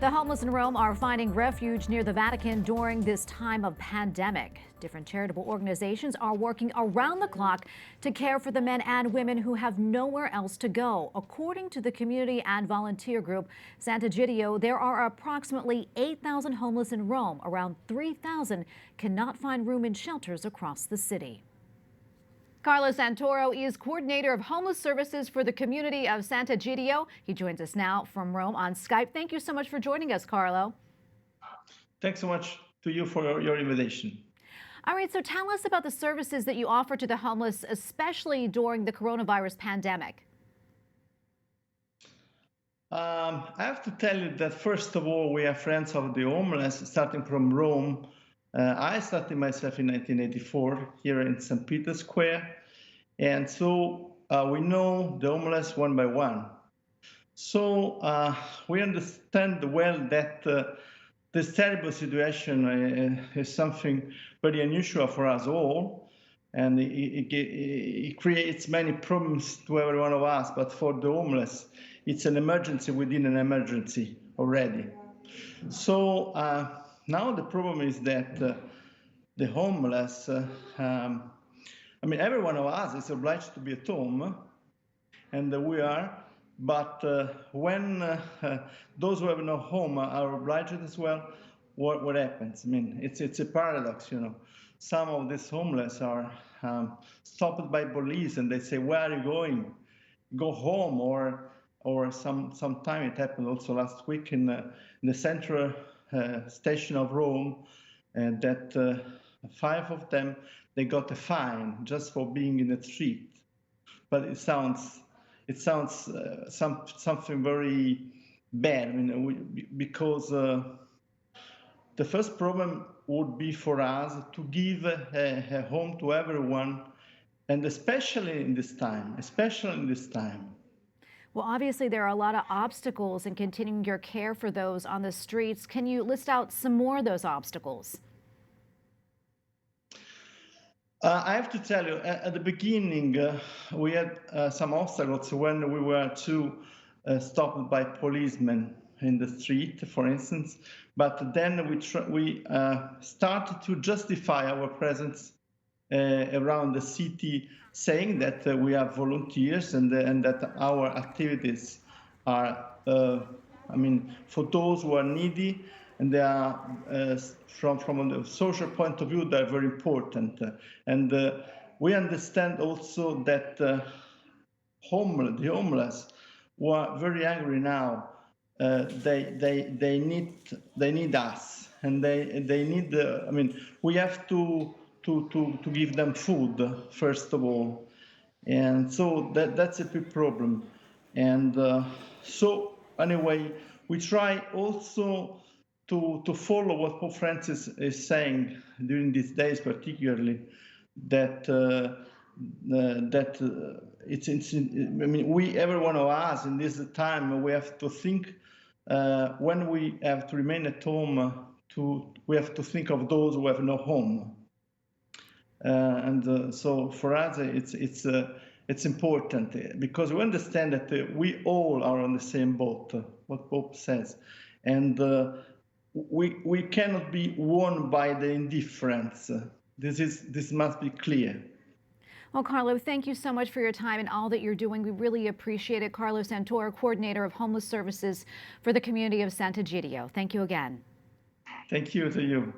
The homeless in Rome are finding refuge near the Vatican during this time of pandemic. Different charitable organizations are working around the clock to care for the men and women who have nowhere else to go. According to the community and volunteer group Sant'Egidio, there are approximately 8,000 homeless in Rome. Around 3,000 cannot find room in shelters across the city. Carlo Santoro is coordinator of homeless services for the Community of Sant'Egidio. He joins us now from Rome on Skype. Thank you so much for joining us, Carlo. Thanks so much to you for your invitation. All right, so tell us about the services that you offer to the homeless, especially during the coronavirus pandemic. I have to tell you that, first of all, we are friends of the homeless, starting from Rome. I started myself in 1984 here in St. Peter's Square. And so we know the homeless one by one. So we understand well that this terrible situation is something very unusual for us all. And it creates many problems to every one of us. But for the homeless, it's an emergency within an emergency already. So now the problem is that the homeless, every one of us is obliged to be at home, and we are, but when those who have no home are obliged as well, what happens? It's a paradox, you know. Some of these homeless are stopped by police and they say, "Where are you going? Go home," or sometime it happened also last week in the central station of Rome, that 5 of them, they got a fine just for being in the street. But it sounds something very bad. Because the first problem would be for us to give a home to everyone, and especially in this time. Well, obviously, there are a lot of obstacles in continuing your care for those on the streets. Can you list out some more of those obstacles? I have to tell you, at the beginning, we had some obstacles when we were stopped by policemen in the street, for instance. But then we started to justify our presence around the city, saying that we are volunteers and that our activities are, for those who are needy, and they are, from the social point of view, they're very important. And we understand also that the homeless who are very angry now, they need us, and they need. We have to give them food first of all, and so that's a big problem. And so anyway, we try also to follow what Pope Francis is saying during these days, particularly that we, every one of us in this time, we have to think when we have to remain at home. We have to think of those who have no home. So for us, it's important because we understand that we all are on the same boat, what Pope says, and we cannot be won by the indifference. This must be clear. Well, Carlo, thank you so much for your time and all that you're doing. We really appreciate it. Carlo Santoro, coordinator of homeless services for the Community of Sant'Egidio. Thank you again. Thank you to you.